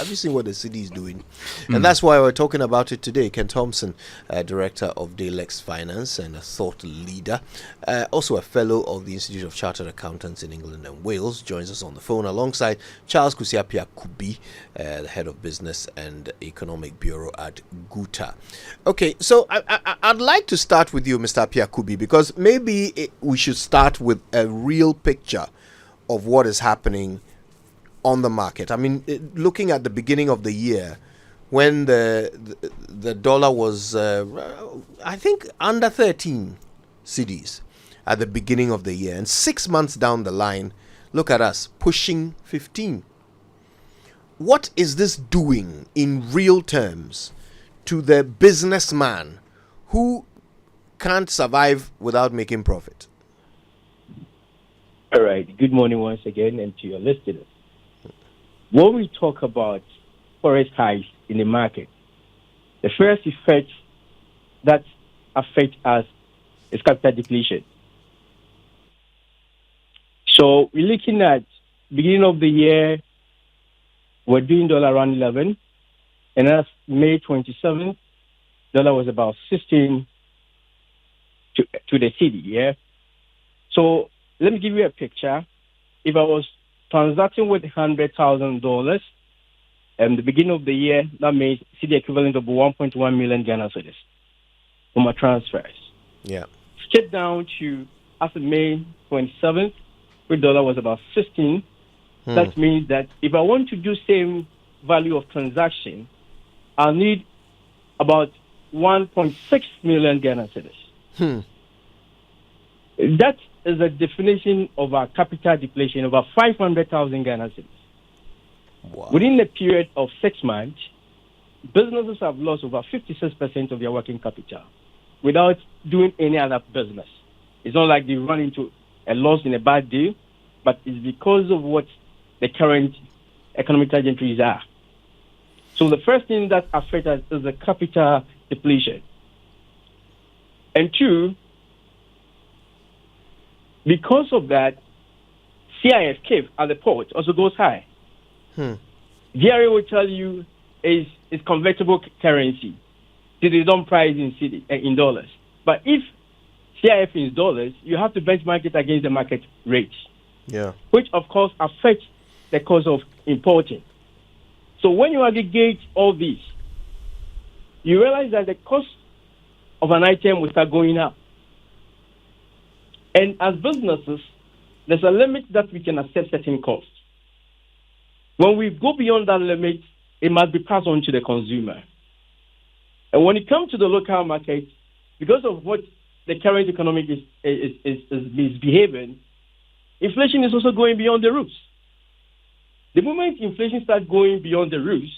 Have you seen what the cedi is doing? And that's why we're talking about it today. Ken Thompson, director of Dalex Finance and a thought leader, also a fellow of the Institute of Chartered Accountants in England and Wales, joins us on the phone alongside Charles Kusiapia Kubi, the head of business and economic bureau at GUTA. Okay, so I'd like to start with you, Mr. Apia Kubi, because maybe we should start with a real picture of what is happening on the market. I mean, looking at the beginning of the year, when the dollar was, I think, under 13 cedis at the beginning of the year, and 6 months down the line, look at us pushing 15. What is this doing in real terms to the businessman who can't survive without making profit? All right. Good morning once again, and to your listeners. When we talk about forest highs in the market, the first effect that affects us is capital depletion. So we're looking at beginning of the year, we're doing dollar around 11, and as May 27th, dollar was about 16 to the cedi, yeah? So let me give you a picture. If I was transacting with $100,000 at the beginning of the year, that means cedi equivalent of 1.1 million Ghana cedis for my transfers. Yeah. Skip down to after May 27th, where dollar was about 16. That means that if I want to do same value of transaction, I'll need about 1.6 million Ghana cedis. That is a definition of our capital depletion, over 500,000 Ghana cedis. Wow. Within the period of 6 months, businesses have lost over 56% of their working capital without doing any other business. It's not like they run into a loss in a bad deal, but it's because of what the current economic trajectories are. So the first thing that affects us is the capital depletion. And two, because of that, CIF CAF at the port also goes high. DRA will tell you it's convertible currency. So they don't price in dollars. But if CIF is dollars, you have to benchmark it against the market rate. Yeah. Which, of course, affects the cost of importing. So when you aggregate all these, you realize that the cost of an item will start going up. And as businesses, there's a limit that we can accept certain costs. When we go beyond that limit, it must be passed on to the consumer. And when it comes to the local market, because of what the current economic is misbehaving, inflation is also going beyond the roofs. The moment inflation starts going beyond the roofs,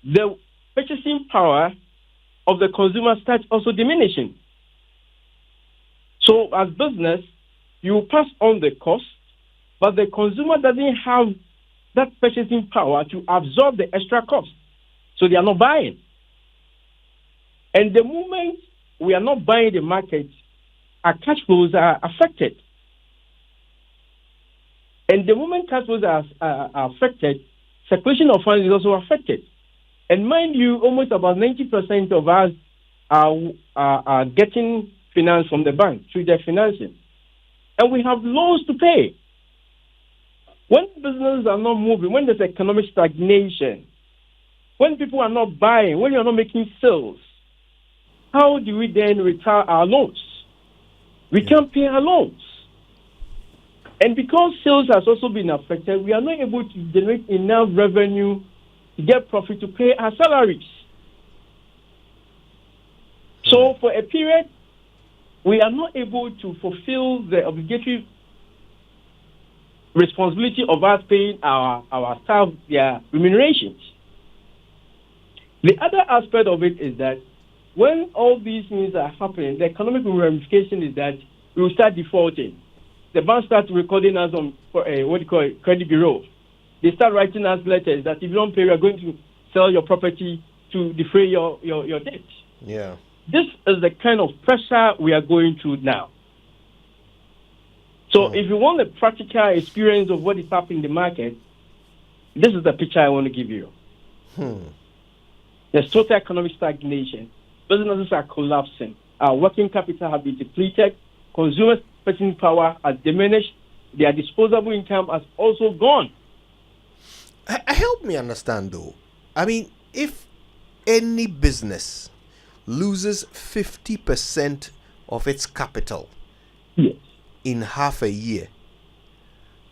the purchasing power of the consumer starts also diminishing. So as business, you pass on the cost, but the consumer doesn't have that purchasing power to absorb the extra cost. So they are not buying. And the moment we are not buying the market, our cash flows are affected. And the moment cash flows are affected, circulation of funds is also affected. And mind you, almost about 90% of us are getting finance from the bank through their financing. And we have loans to pay. When businesses are not moving, when there's economic stagnation, when people are not buying, when you're not making sales, how do we then retire our loans? We can't pay our loans. And because sales has also been affected, we are not able to generate enough revenue to get profit to pay our salaries. So for a period, we are not able to fulfill the obligatory responsibility of us paying our staff their remunerations. The other aspect of it is that when all these things are happening, the economic ramification is that we will start defaulting. The bank starts recording us on credit bureau. They start writing us letters that if you don't pay, we are going to sell your property to defray your debt. Yeah. This is the kind of pressure we are going through now. So if you want a practical experience of what is happening in the market, This is the picture I want to give you. There's total economic stagnation. Businesses are collapsing. Our working capital has been depleted. Consumers' purchasing power has diminished. Their disposable income has also gone. Help me understand, though. I mean, if any business loses 50% of its capital in half a year,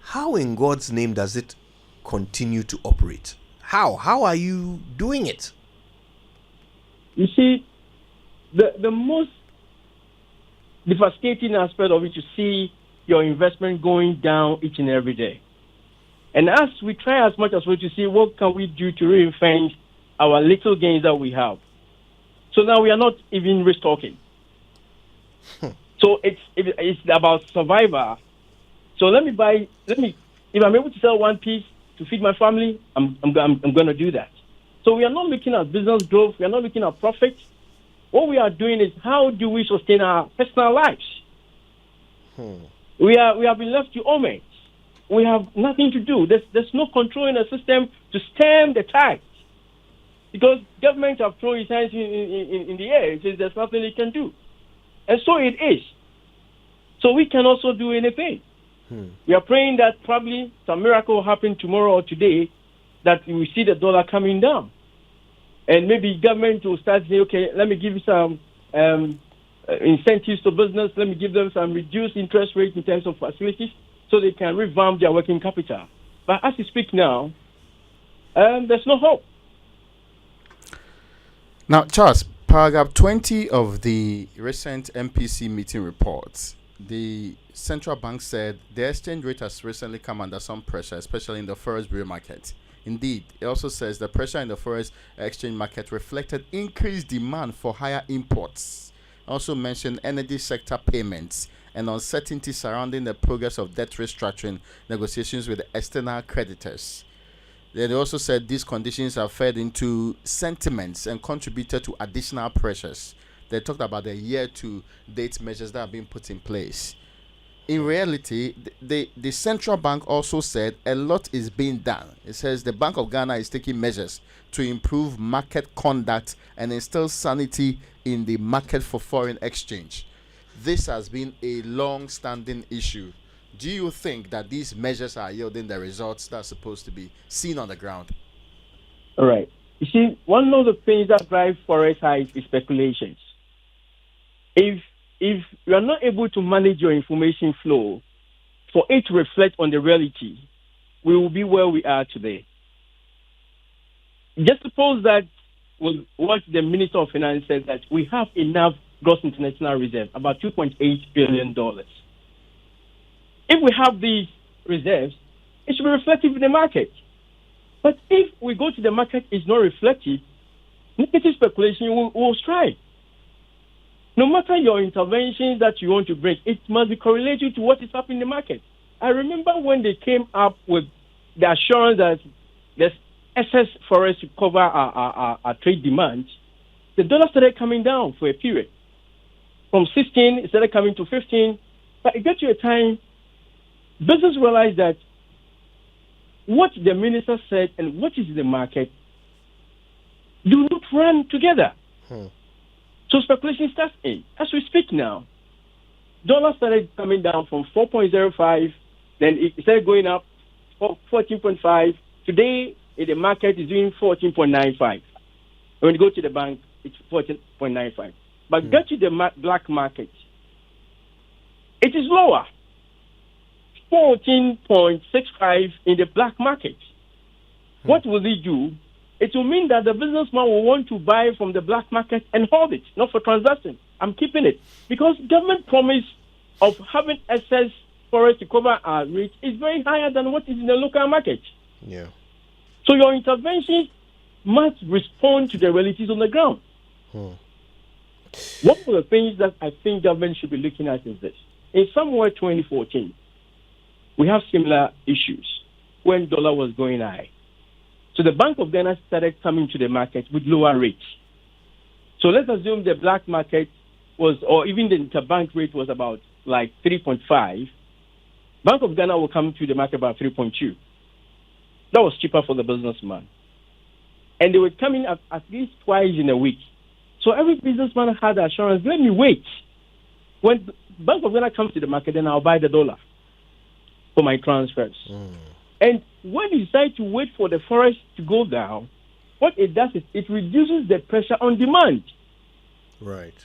how in God's name does it continue to operate? How are you doing it? You see, the most devastating aspect of it to see your investment going down each and every day. And as we try as much as we to see what can we do to reinvent our little gains that we have. So now we are not even restocking. So it's about survival. So if I'm able to sell one piece to feed my family, I'm going to do that. So we are not looking at business growth. We are not looking at profit. What we are doing is how do we sustain our personal lives? We have been left to omens. We have nothing to do. There's no control in the system to stem the tide. Because government have thrown its hands in the air. It says there's nothing it can do. And so it is. So we can also do anything. We are praying that probably some miracle will happen tomorrow or today, that we see the dollar coming down. And maybe government will start saying, okay, let me give you some incentives to business. Let me give them some reduced interest rates in terms of facilities so they can revamp their working capital. But as we speak now, there's no hope. Now, Charles, paragraph 20 of the recent MPC meeting reports, the central bank said the exchange rate has recently come under some pressure, especially in the forex bureau market. Indeed, it also says the pressure in the forex exchange market reflected increased demand for higher imports. Also mentioned energy sector payments and uncertainty surrounding the progress of debt restructuring negotiations with external creditors. They also said these conditions have fed into sentiments and contributed to additional pressures. They talked about the year-to-date measures that have been put in place. In reality, the central bank also said a lot is being done. It says the Bank of Ghana is taking measures to improve market conduct and instill sanity in the market for foreign exchange. This has been a long-standing issue. Do you think that these measures are yielding the results that are supposed to be seen on the ground? All right. You see, one of the things that drive forex highs is speculations. If you are not able to manage your information flow for it to reflect on the reality, we will be where we are today. Just suppose that what the Minister of Finance said, that we have enough gross international reserve, about $2.8 billion. If we have these reserves, it should be reflective in the market. But if we go to the market, it's not reflective, negative speculation will strike. No matter your interventions that you want to bring, it must be correlated to what is happening in the market. I remember when they came up with the assurance that there's excess for us to cover our trade demands, the dollar started coming down for a period. From 16, it started coming to 15. But it got to a time, business realized that what the minister said and what is in the market do not run together. So speculation starts in. As we speak now, dollar started coming down from 4.05, then it started going up 14.5. Today, in the market is doing 14.95. When you go to the bank, it's 14.95. But get to the black market, it is lower. 14.65 in the black market. What will they do? It will mean that the businessman will want to buy from the black market and hold it, not for transaction. I'm keeping it. Because government promise of having excess for us to cover our rate is very higher than what is in the local market. Yeah. So your interventions must respond to the realities on the ground. One of the things that I think government should be looking at is this. In somewhere 2014, we have similar issues when dollar was going high. So the Bank of Ghana started coming to the market with lower rates. So let's assume the black market was, or even the interbank rate was about like 3.5. Bank of Ghana will come to the market about 3.2. That was cheaper for the businessman. And they were coming at least twice in a week. So every businessman had assurance, let me wait. When Bank of Ghana comes to the market, then I'll buy the dollar for my transfers. And when you decide to wait for the forex to go down, what it does is it reduces the pressure on demand. Right.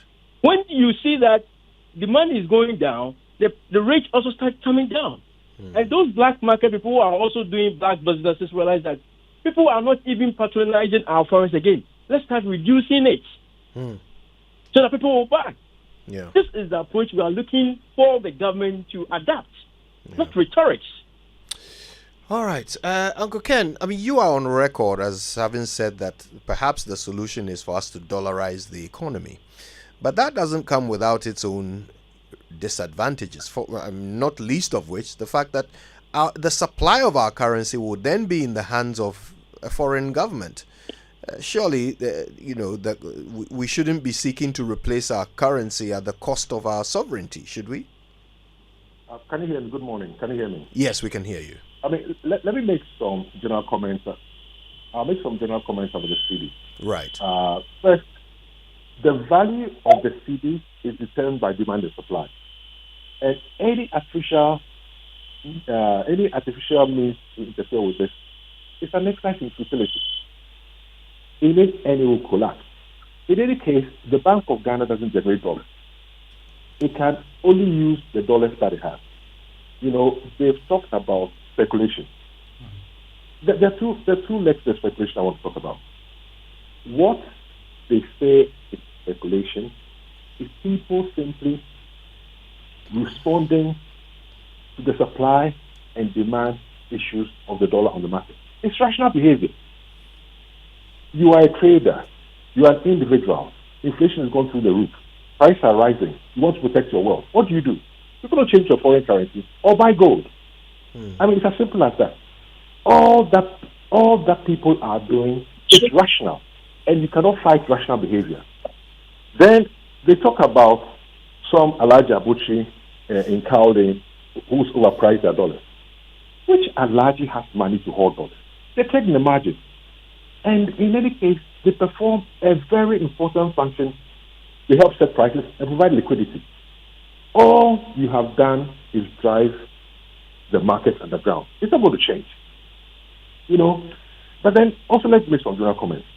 When you see that demand is going down, the rate also starts coming down. And those black market people who are also doing black businesses realize that people are not even patronizing our forex again. Let's start reducing it so that people will buy. Yeah. This is the approach we are looking for the government to adapt, not rhetorics. All right. Uncle Ken, I mean, you are on record as having said that perhaps the solution is for us to dollarize the economy. But that doesn't come without its own disadvantages, not least of which the fact that the supply of our currency will then be in the hands of a foreign government. Surely, we shouldn't be seeking to replace our currency at the cost of our sovereignty, should we? Can you hear me? Good morning. Can you hear me? Yes, we can hear you. I mean, let me make some general comments. I'll make some general comments about the cedi. Right. First, the value of the cedi is determined by demand and supply. And any artificial means to interfere with this is an exercise in futility. In it, and it will collapse. In any case, the Bank of Ghana doesn't generate dollars. It can only use the dollars that it has. They've talked about speculation. There are two legs to speculation I want to talk about. What they say is speculation is people simply responding to the supply and demand issues of the dollar on the market. It's rational behavior. You are a trader. You are an individual. Inflation has gone through the roof. Prices are rising. You want to protect your wealth. What do? You don't change your foreign currency or buy gold. I mean, it's as simple as that. All that people are doing is rational, and you cannot fight rational behavior. Then they talk about some Alhaji Abuchi in Cowley who's overpriced their dollars. Which Alhaji has money to hold dollars? They take the margin. And in any case, they perform a very important function. They help set prices and provide liquidity. All you have done is drive the market underground. It's not going to change. But then also let's make some general comments.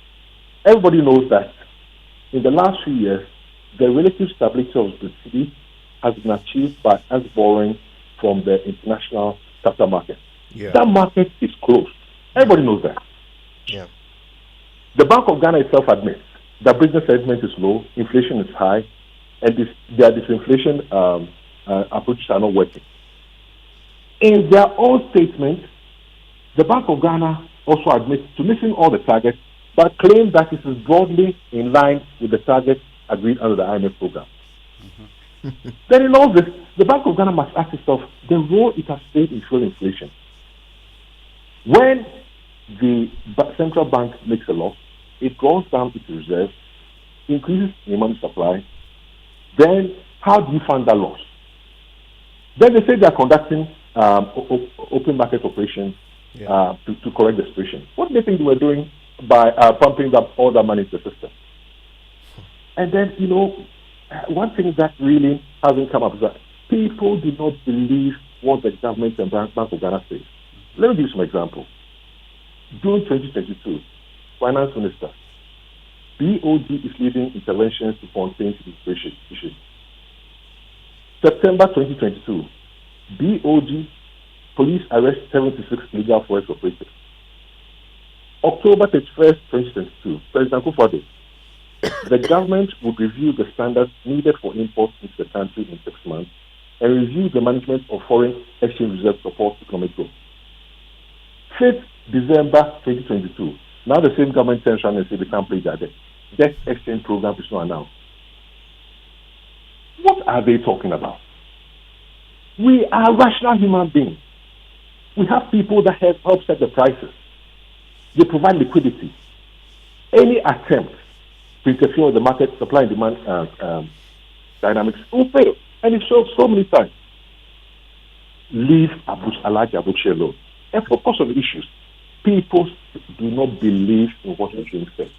Everybody knows that in the last few years, the relative stability of the cedi has been achieved by us borrowing from the international capital market. Yeah. That market is closed. Everybody knows that. Yeah. The Bank of Ghana itself admits that business sentiment is low, inflation is high, and their disinflation approaches are not working. In their own statement, the Bank of Ghana also admits to missing all the targets, but claims that it is broadly in line with the targets agreed under the IMF program. Then in all this, the Bank of Ghana must ask itself the role it has played in fuel inflation. When the central bank makes a loss, it draws down its reserves, increases the money supply. Then how do you fund that loss? Then they say they are conducting open market operations to correct the situation. What do they think they were doing by pumping up all that money into the system? And then, one thing that really hasn't come up is that people do not believe what the government and Bank of Ghana says. Let me give you some examples. June 2022, Finance Minister, BoG is leading interventions to contain depreciating issues. September 2022, BoG police arrest 76 illegal forex operators. October 31st, 2022, President Akufo-Addo, the government would review the standards needed for imports into the country in 6 months and review the management of foreign exchange reserve support economic growth. 5th December 2022, now the same government turns around and says they can't pay their debt. Debt exchange program is not announced. What are they talking about? We are rational human beings. We have people that help set the prices. They provide liquidity. Any attempt to interfere with the market supply and demand dynamics will fail. And it's so many times. Leave Alhaji Abuchi alone and focus on the issues. People do not believe in what is being said.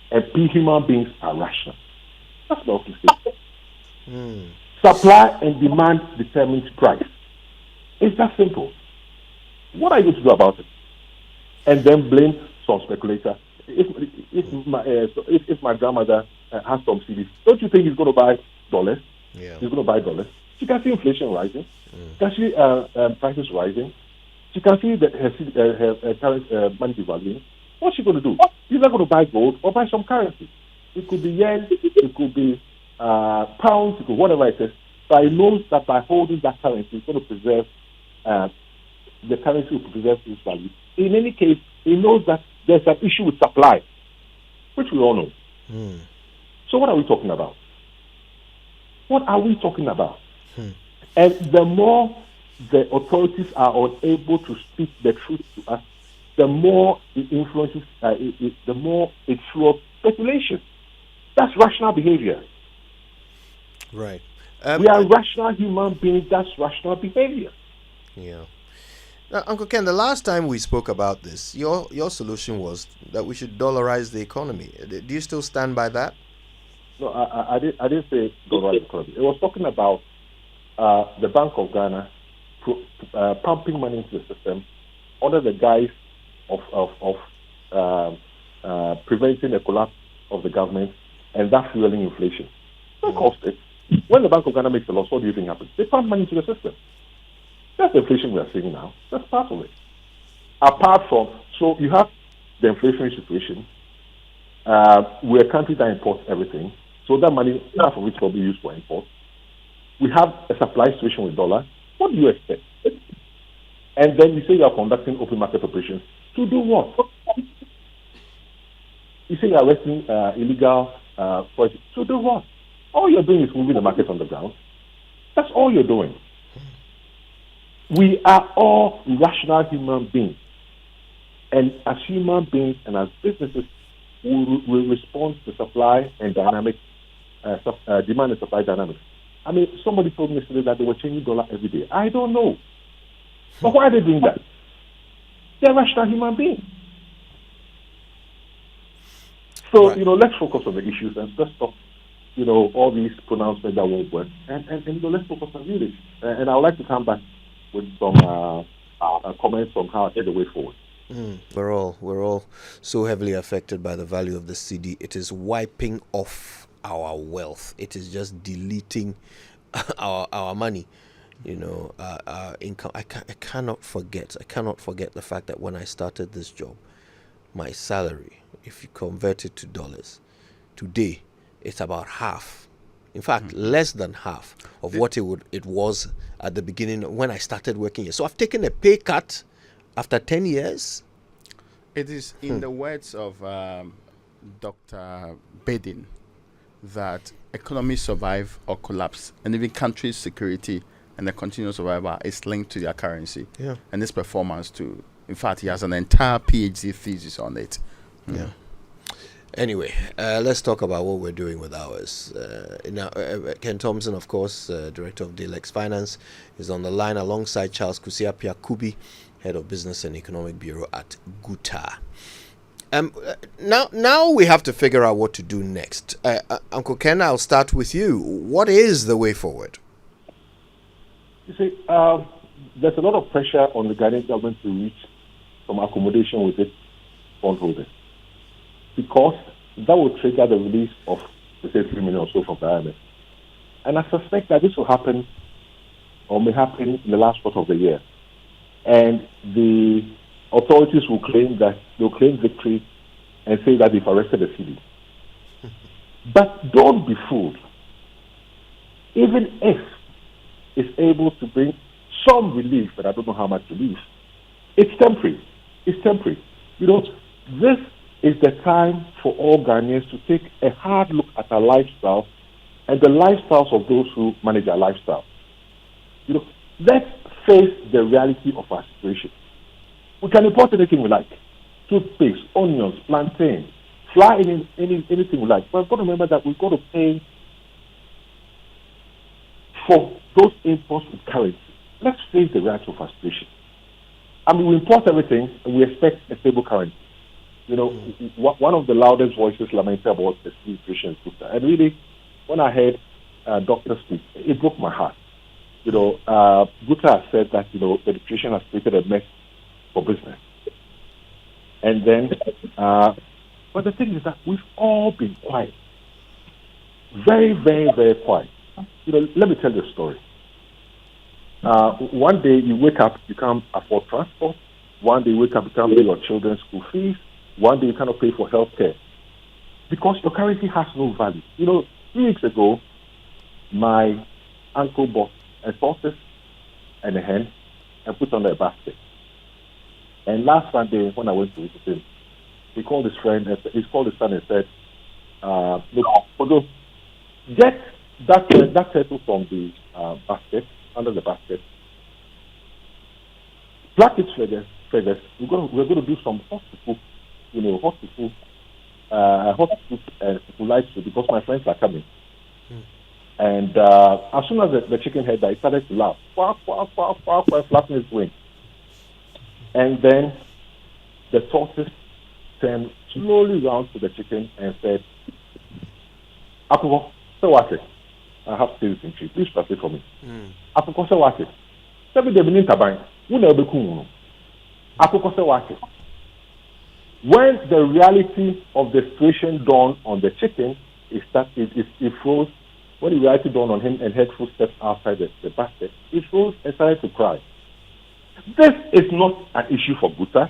And human beings are rational. That's not what we say. Supply and demand determines price. It's that simple. What are you to do about it? And then blame some speculator. If my grandmother has some CDs, don't you think he's going to buy dollars? Yeah. He's going to buy dollars. She can see inflation rising. She can see prices rising. She can see that her current money devaluing. What's she going to do? She's not going to buy gold or buy some currency. It could be yen, it could be pounds, it could be whatever it is. But he knows that by holding that currency, it's going to preserve the currency will preserve its value. In any case, he knows that there's an issue with supply, which we all know. So what are we talking about? What are we talking about? And the more the authorities are unable to speak the truth to us, the more it influences, the more it fuels speculation. That's rational behavior. Right. We are rational human beings. That's rational behavior. Yeah. Now, Uncle Ken, the last time we spoke about this, your solution was that we should dollarize the economy. Do you still stand by that? No, I didn't say dollarize the economy. It was talking about the Bank of Ghana pumping money into the system under the guise of preventing a collapse of the government and that fueling inflation. That cost it. When the Bank of Ghana makes a loss, what do you think happens? They pump money into the system. That's the inflation we are seeing now. That's part of it. Apart from, so you have the inflationary situation. We're a country that imports everything. So that money, half of it will be used for import. We have a supply situation with dollar. What do you expect? And then you say you are conducting open market operations. To do what? You say you are arresting illegal projects. To do what? All you're doing is moving the market on the ground. That's all you're doing. We are all rational human beings. And as human beings and as businesses, we respond to supply and dynamics, demand and supply dynamics. I mean, somebody told me yesterday that they were changing dollar every day. I don't know. But why are they doing that? They're rational human beings. So, Right. let's focus on the issues and let's stop, all these pronouncements that won't work. And let's focus on unity. And I would like to come back with some comments on how I see the way forward. We're all so heavily affected by the value of the cedi. It is wiping off our wealth. It is just deleting our money. Our income. I cannot forget the fact that when I started this job, my salary, if you convert it to dollars, today it's about half. In fact, less than half of what it was at the beginning when I started working here. So I've taken a pay cut after 10 years. It is in the words of Dr. Bedin that economies survive or collapse, and even countries' security and the continuous survival is linked to their currency. Yeah. And this performance too. In fact, he has an entire PhD thesis on it. Yeah. Anyway, let's talk about what we're doing with ours. Ken Thompson, of course, Director of Dalex Finance, is on the line alongside Charles Kusiapia Kubi, Head of Business and Economic Bureau at GUTA. Now we have to figure out what to do next. Uncle Ken, I'll start with you. What is the way forward? You see, there's a lot of pressure on the Ghanaian government to reach some accommodation with its bondholders, because that will trigger the release of, say, 3 million or so from the IMF. And I suspect that this will happen or may happen in the last quarter of the year. And the authorities will claim victory and say that they've arrested the cedi. But don't be fooled. Even if it's able to bring some relief, but I don't know how much relief, it's temporary. It's temporary. This is the time for all Ghanaians to take a hard look at our lifestyle and the lifestyles of those who manage our lifestyle. Let's face the reality of our situation. We can import anything we like: toothpaste, onions, plantain, fly anything we like. But we've got to remember that we've got to pay for those imports with currency. Let's face the reality of our situation. I mean, we import everything and we expect a stable currency. You know, one of the loudest voices lamented about the inflation is GUTA. And really, when I heard doctors speak, it broke my heart. You know, GUTA said that, you know, the depreciation has created a mess for business. And then, but the thing is that we've all been quiet. Very, very, very quiet. You know, let me tell you a story. One day you wake up, you can't afford transport. One day you wake up, you can't pay your children's school fees. One day you cannot pay for healthcare because your currency has no value. You know, 3 weeks ago, my uncle bought a sausage and a hen and put on a basket. And last Sunday, when I went to visit him, he called his friend, he called his son and said, look, Odo, get that turtle from the basket, under the basket, black its feathers. We're going to do some hot soup, you know, hot soup and light soup because my friends are coming. And as soon as the chicken heard that, he started to laugh, flapping his wings. And then the tortoise turned slowly round to the chicken and said, Akuko, say what it? I have to say this in Chief. Please translate for me. Akuko, say what it? Tell me the meaning tabai. When the reality of the situation dawned on the chicken, it froze. When the reality dawned on him and heard footsteps outside the basket, it froze and started to cry. This is not an issue for GUTA.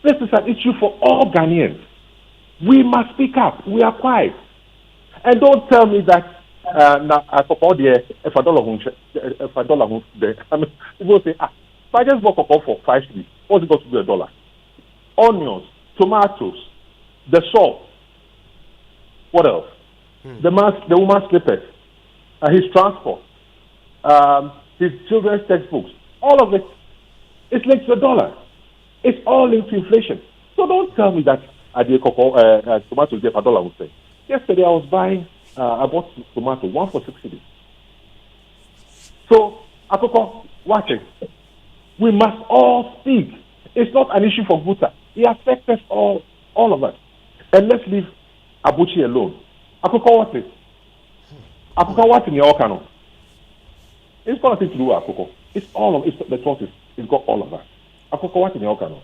This is an issue for all Ghanaians. We must speak up. We are quiet. And don't tell me that if a dollar, I mean, people say, if I just bought cocoa for 5 cedis, what's it got to be $1? Onions, tomatoes, the salt. What else? The woman's slippers, his transport, his children's textbooks. All of it is linked to the dollar. It's all linked to inflation. So don't tell me that tomatoes get $1 would say. Yesterday I was buying, I bought tomato, 1 for 6 cedis. So, Akoko, watch it. We must all speak. It's not an issue for GUTA. It affects us all of us. And let's leave Abuchi alone. Akoko, what is? Akoko, what in your cano? It's got nothing to do with Akoko. It's all of it. The truth is, it's got all of us. Akoko, what in your cano?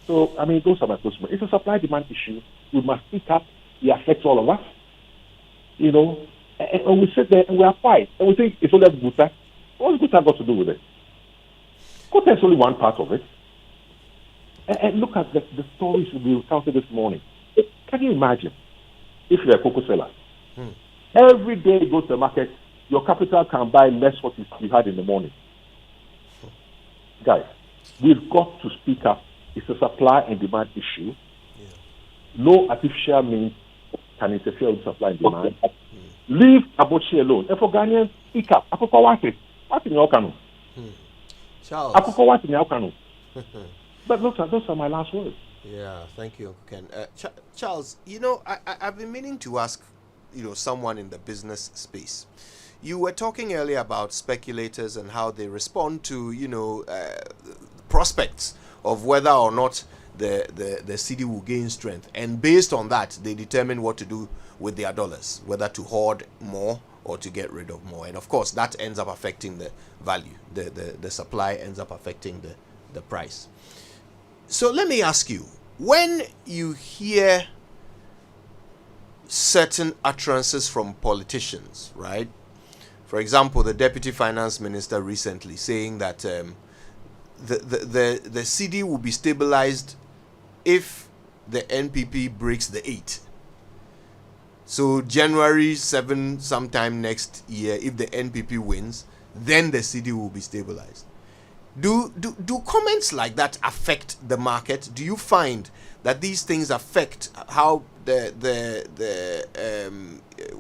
So, I mean, those are my questions. It's a supply-demand issue. We must speak up. It affects all of us. You know, and we sit there and we are quiet. And we think it's only GUTA. What's GUTA got to do with it? GUTA is only one part of it. And look at the stories we recounted this morning. Can you imagine if you're a cocoa seller? Every day you go to the market, your capital can buy less what you had in the morning. Guys, we've got to speak up. It's a supply and demand issue. No artificial means can interfere with supply and demand. Leave Abochi alone. And for Ghanaians, speak up. Akoko wate. What in your canoe? Charles. Akoko what in your canoe? But look, those are my last words. Yeah, thank you, Ken. Charles, you know, I've been meaning to ask, you know, someone in the business space. You were talking earlier about speculators and how they respond to, you know, prospects of whether or not the cedi will gain strength. And based on that, they determine what to do with their dollars, whether to hoard more or to get rid of more. And of course, that ends up affecting the value. The supply ends up affecting the price. So let me ask you, when you hear certain utterances from politicians, right? For example, the Deputy Finance Minister recently saying that the cedi will be stabilized if the NPP breaks the 8. So January 7, sometime next year, if the NPP wins, then the cedi will be stabilized. Do comments like that affect the market? Do you find that these things affect how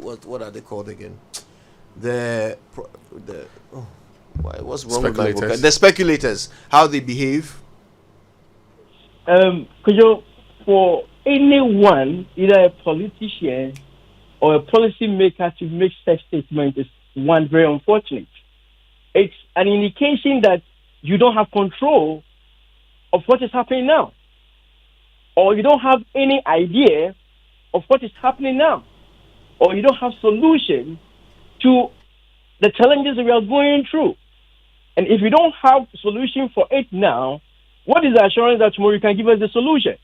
what are they called again? What's wrong with my book? The speculators, how they behave? For anyone, either a politician or a policy maker, to make such statement is one very unfortunate. It's an indication that you don't have control of what is happening now, or you don't have any idea of what is happening now, or you don't have solution to the challenges that we are going through. And if you don't have a solution for it now, what is the assurance that tomorrow you can give us the solution?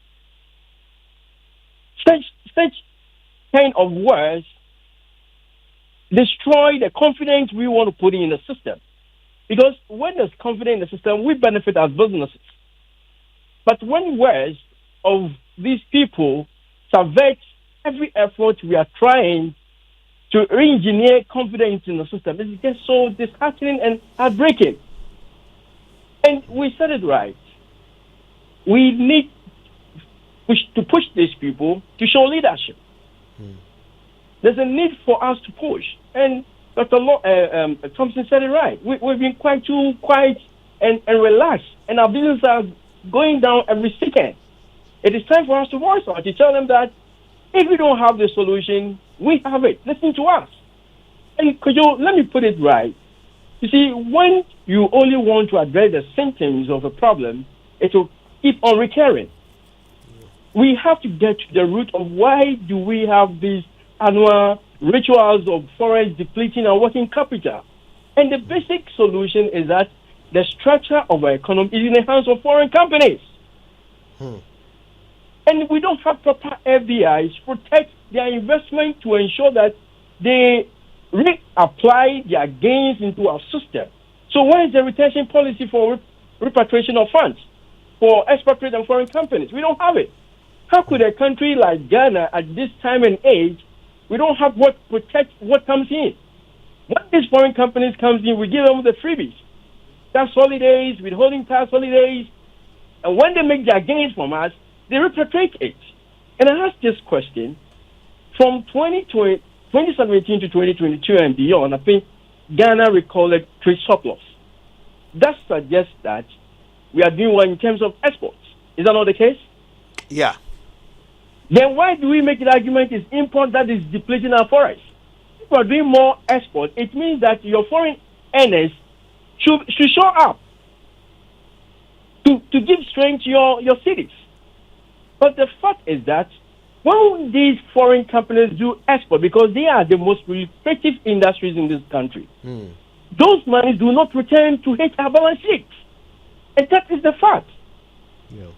Such kind of words destroy the confidence we want to put in the system. Because when there's confidence in the system, we benefit as businesses. But when words of these people subvert every effort we are trying to re-engineer confidence in the system, it's just so disheartening and heartbreaking. And we said it right. We need to push these people to show leadership. There's a need for us to push. And Dr. Thompson said it right. We've been quite too quiet and relaxed. And our businesses are going down every second. It is time for us to voice out, to tell them that if we don't have the solution, we have it. Listen to us. And let me put it right. You see, when you only want to address the symptoms of a problem, it will keep on recurring. We have to get to the root of why do we have these annual rituals of forest depleting our working capital. And the basic solution is that the structure of our economy is in the hands of foreign companies. And we don't have proper FDIs to protect their investment to ensure that they reapply their gains into our system. So where is the retention policy for repatriation of funds for expatriate and foreign companies? We don't have it. How could a country like Ghana at this time and age, we don't have what protects what comes in? When these foreign companies comes in, we give them the freebies. Tax holidays, withholding tax holidays, and when they make their gains from us, they repatriate it. And I ask this question, from 2017 to 2022 and beyond, I think Ghana recorded trade surplus. That suggests that we are doing well in terms of exports. Is that not the case? Yeah. Then why do we make the argument is import that is depleting our forests? If we are doing more export, it means that your foreign earners should show up to give strength to your cities. But the fact is that when these foreign companies do export, because they are the most lucrative industries in this country, those monies do not return to hit our balance sheets. And that is the fact. Yeah.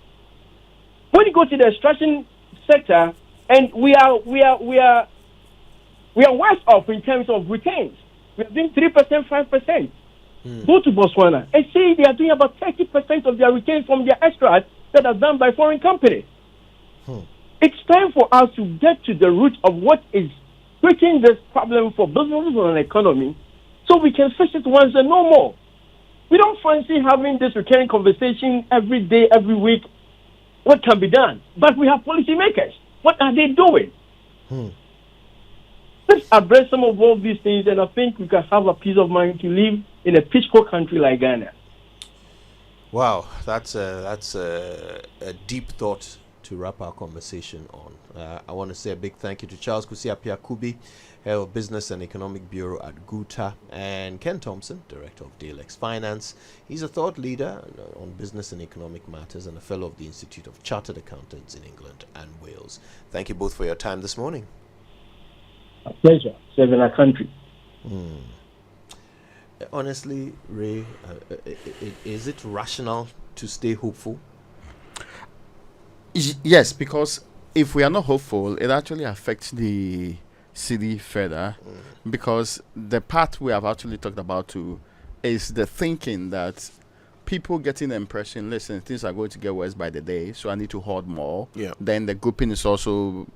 When you go to the extraction sector, and we are worse off in terms of returns. We are doing 3%, 5%. Go to Botswana and see they are doing about 30% of their returns from their extracts that are done by foreign companies. It's time for us to get to the root of what is creating this problem for businesses and the economy, so we can fix it once and no more. We don't fancy having this recurring conversation every day, every week. What can be done? But we have policymakers. What are they doing? Let's address some of all these things, and I think we can have a peace of mind to live in a peaceful country like Ghana. Wow, that's a deep thought to wrap our conversation on. I want to say a big thank you to Charles Kusi-Appiah-Kubi, Head of Business and Economic Bureau at GUTA, and Ken Thompson, Director of Dalex Finance. He's a thought leader on business and economic matters and a fellow of the Institute of Chartered Accountants in England and Wales. Thank you both for your time this morning. A pleasure serving our country. Honestly, Ray, is it rational to stay hopeful? Yes, because if we are not hopeful, it actually affects the cedi further, because the part we have actually talked about too is the thinking that people getting the impression, listen, things are going to get worse by the day, so I need to hoard more. Yeah. Then the grouping is also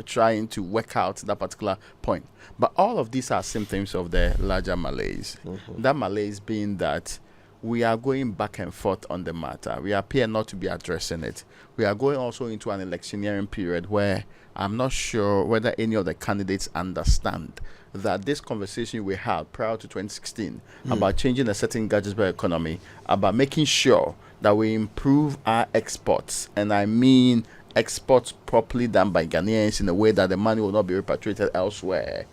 trying to work out that particular point. But all of these are symptoms of the larger malaise. That malaise being that we are going back and forth on the matter. We appear not to be addressing it. We are going also into an electioneering period where I'm not sure whether any of the candidates understand that this conversation we had prior to 2016 about changing a certain gadgetable economy, about making sure that we improve our exports, and I mean exports properly done by Ghanaians in a way that the money will not be repatriated elsewhere.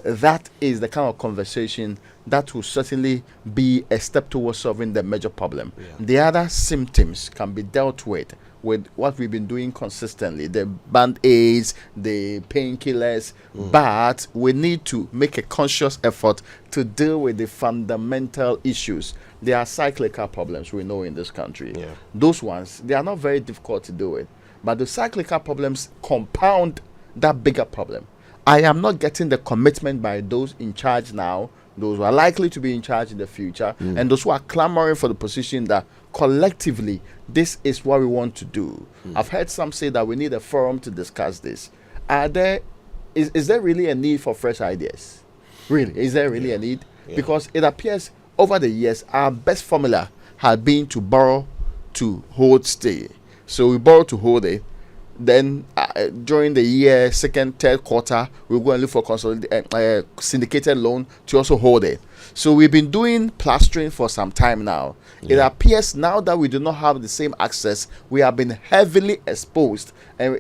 that is the kind of conversation that will certainly be a step towards solving the major problem. Yeah. The other symptoms can be dealt with what we've been doing consistently, the band-aids, the painkillers, but we need to make a conscious effort to deal with the fundamental issues. There are cyclical problems we know in this country. Yeah. Those ones, they are not very difficult to deal with, but the cyclical problems compound that bigger problem. I am not getting the commitment by those in charge now, those who are likely to be in charge in the future, and those who are clamoring for the position that collectively this is what we want to do. I've heard some say that we need a forum to discuss this. Is there really a need for fresh ideas? Really, is there really a need? Yeah. Because it appears over the years our best formula had been to borrow to hold stay. So we borrow to hold it. Then during the year, second, third quarter, we'll go and look for syndicated loan to also hold it. So we've been doing plastering for some time now. It appears now that we do not have the same access, we have been heavily exposed, and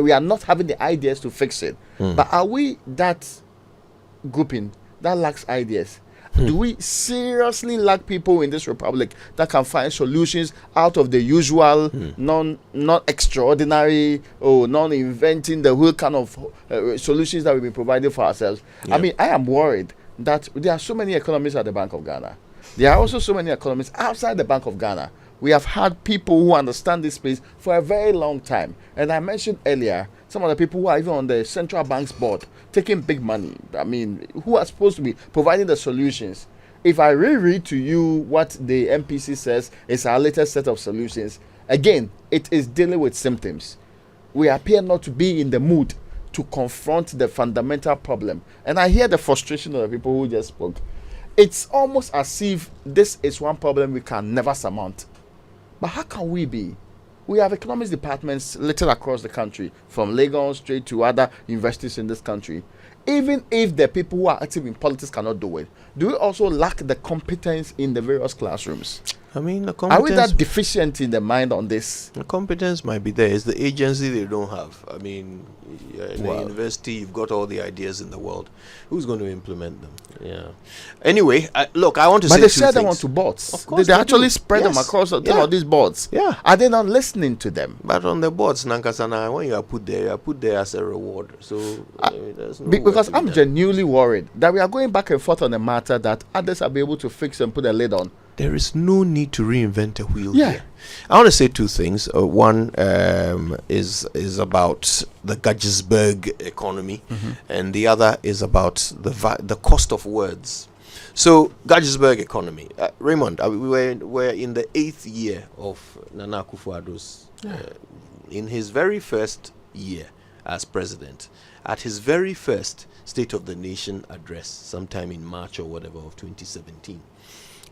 we are not having the ideas to fix it. But are we that grouping that lacks ideas? Do we seriously lack people in this republic that can find solutions out of the usual, not extraordinary, or non-inventing the whole kind of solutions that we've been providing for ourselves? Yeah. I mean, I am worried that there are so many economists at the Bank of Ghana. There are also so many economists outside the Bank of Ghana. We have had people who understand this space for a very long time. And I mentioned earlier, some of the people who are even on the central bank's board, taking big money. I mean, who are supposed to be providing the solutions. If I reread to you what the MPC says is our latest set of solutions, again, it is dealing with symptoms. We appear not to be in the mood to confront the fundamental problem. And I hear the frustration of the people who just spoke. It's almost as if this is one problem we can never surmount. But how can we be? We have economics departments littered across the country, from Lagos straight to other universities in this country. Even if the people who are active in politics cannot do it, do we also lack the competence in the various classrooms? I mean, the Are we competence, that deficient in the mind on this? the competence might be there. It's the agency they don't have. I mean, in Wow. the university, you've got all the ideas in the world. Who's going to implement them? Yeah. Anyway, look, I want to But say they two share them things. onto boards. Of course They they actually do. spread them Yes. across some Yeah. of these boards. Yeah. Are they not listening to them? But on the boards, Nankasana, when you are put there as a reward. So there's no Because work to be I'm done. genuinely worried that we are going back and forth on a matter that others will be able to fix and put a lid on. There is no need to reinvent a wheel Yeah. here. I want to say two things. One is about the Gaggisberg economy, and the other is about the cost of words. So, Gaggisberg economy. Raymond, we're in the 8th year of Nana Akufo-Addo's, in his very first year as president, at his very first State of the Nation address, sometime in March or whatever of 2017.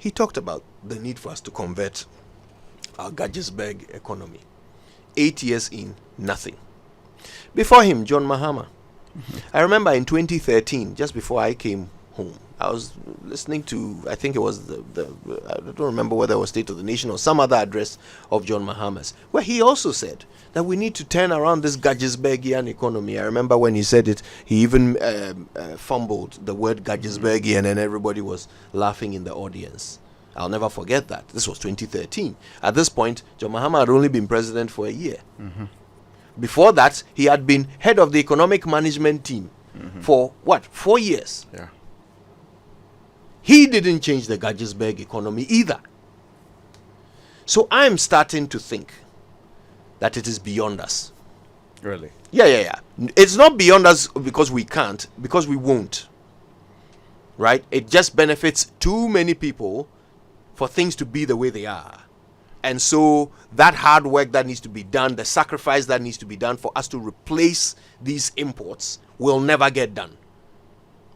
He talked about the need for us to convert our Gaggisberg economy. 8 years in, nothing. Before him, John Mahama. I remember in 2013, just before I came home, I was listening to, I think it was I don't remember whether it was State of the Nation or some other address of John Mahama's, where he also said that we need to turn around this Gaggisbergian economy. I remember when he said it, he even fumbled the word Gaggisbergian, and everybody was laughing in the audience. I'll never forget that. This was 2013. At this point, John Mahama had only been president for a year. Before that, he had been head of the economic management team for 4 years. Yeah. He didn't change the Gaggisberg economy either. So I'm starting to think that it is beyond us. Really? Yeah. It's not beyond us because we can't, because we won't. Right? It just benefits too many people for things to be the way they are. And so that hard work that needs to be done, the sacrifice that needs to be done for us to replace these imports will never get done.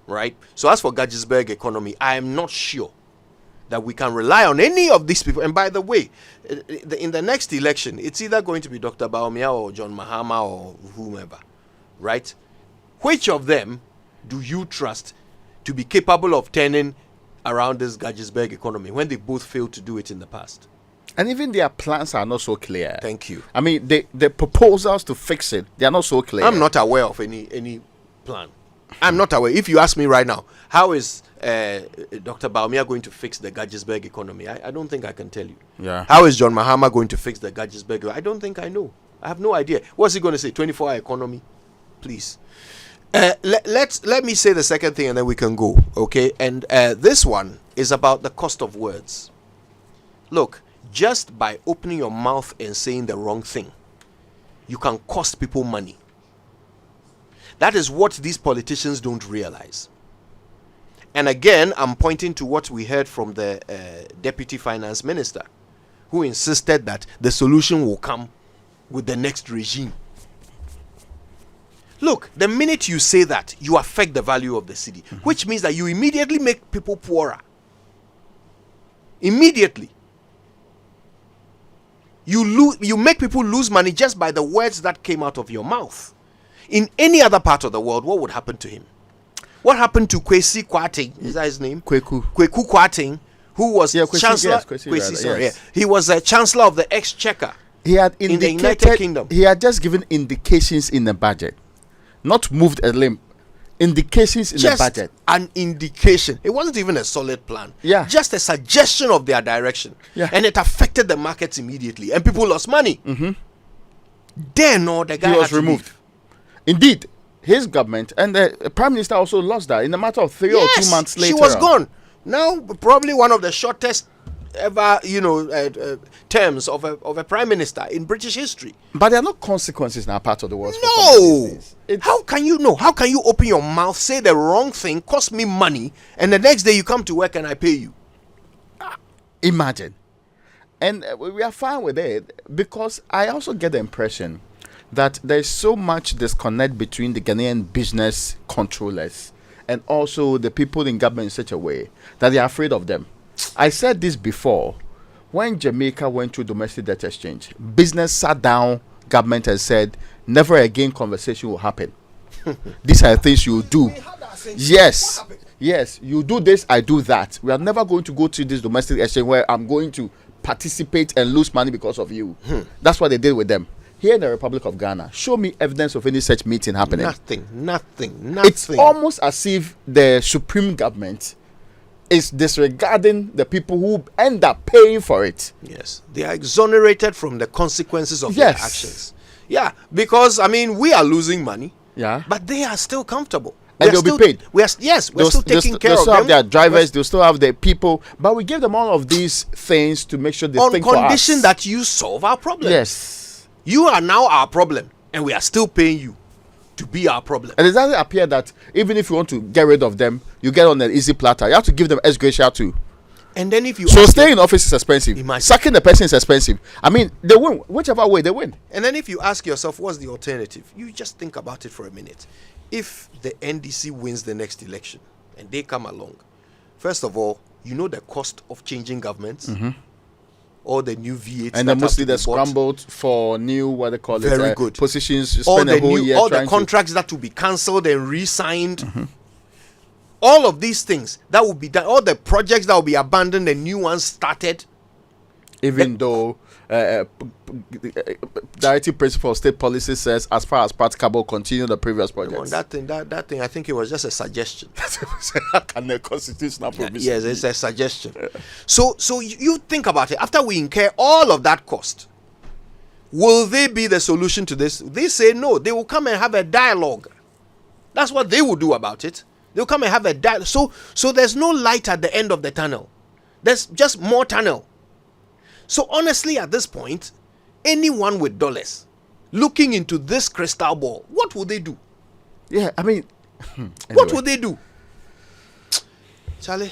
Right? So as for Gaggisberg economy, I am not sure that we can rely on any of these people. And by the way, in the next election, it's either going to be Dr. Bawumia or John Mahama or whomever. Right? Which of them do you trust to be capable of turning around this Gaggisberg economy when they both failed to do it in the past? And even their plans are not so clear. Thank you. I mean, the proposals to fix it, they are not so clear. I'm not aware of any plan. I'm not aware. If you ask me right now, how is Dr. Baumia going to fix the Gaggisberg economy? I don't think I can tell you. Yeah. How is John Mahama going to fix the Gaggisberg? I don't think I know. I have no idea. What's he going to say? 24-hour economy? Please. Let me say the second thing and then we can go. Okay? And this one is about the cost of words. Look, just by opening your mouth and saying the wrong thing, you can cost people money. That is what these politicians don't realize. And again, I'm pointing to what we heard from the Deputy Finance Minister, who insisted that the solution will come with the next regime. Look, the minute you say that, you affect the value of the cedi, which means that you immediately make people poorer. Immediately. You make people lose money just by the words that came out of your mouth. In any other part of the world, what would happen to him? What happened to Kwesi Kwarteng? Is that his name? Kweku Kwarteng, who was Chancellor. He was a Chancellor of the Exchequer. He had in the United Kingdom. He had just given indications in the budget, not moved a limb. Indications in the budget. An indication. It wasn't even a solid plan. Yeah. Just a suggestion of their direction. Yeah. And it affected the markets immediately, and people lost money. Then, the guy was removed. Indeed, his government and the Prime Minister also lost that in a matter of 3 or 2 months later. She was gone. Now, probably one of the shortest ever, terms of a Prime Minister in British history. But there are no consequences in our part of the world. No. How can you know? How can you open your mouth, say the wrong thing, cost me money, and the next day you come to work and I pay you? Imagine. And we are fine with it because I also get the impression that there's so much disconnect between the Ghanaian business controllers and also the people in government in such a way that they are afraid of them. I said this before. When Jamaica went through domestic debt exchange, business sat down, government and said, never again conversation will happen. These are the things you do. Yes, you do this, I do that. We are never going to go to this domestic exchange where I'm going to participate and lose money because of you. That's what they did with them. Here in the Republic of Ghana, show me evidence of any such meeting happening. Nothing. It's almost as if the supreme government is disregarding the people who end up paying for it. Yes, they are exonerated from the consequences of their actions. Yeah, because we are losing money. Yeah, but they are still comfortable. And they'll be paid. We're still taking care of them. They'll still have their drivers. They'll still have their people. But we give them all of these things to make sure they think for us. On condition that you solve our problem. Yes. You are now our problem, and we are still paying you to be our problem. And it doesn't appear that even if you want to get rid of them, you get on an easy platter. You have to give them ex gratia too. And then if you staying in office is expensive. Sacking the person is expensive. They win. Whichever way, they win. And then if you ask yourself, what's the alternative? You just think about it for a minute. If the NDC wins the next election and they come along, first of all, the cost of changing governments. All the new V8s and then mostly they're scrambled for new Very good positions. You all spend the a whole year all the contracts that will be cancelled and re-signed. All of these things that will be done. All the projects that will be abandoned and new ones started. Even though directive principle of state policy says, as far as practicable, continue the previous projects. That thing, I think it was just a suggestion. And the constitutional provision. Yes, it's a suggestion. So you think about it. After we incur all of that cost, will they be the solution to this? They say no. They will come and have a dialogue. That's what they will do about it. They'll come and have a dialogue. So there's no light at the end of the tunnel. There's just more tunnel. So honestly, at this point, anyone with dollars looking into this crystal ball, what will they do? Yeah, anyway. What will they do? Charlie?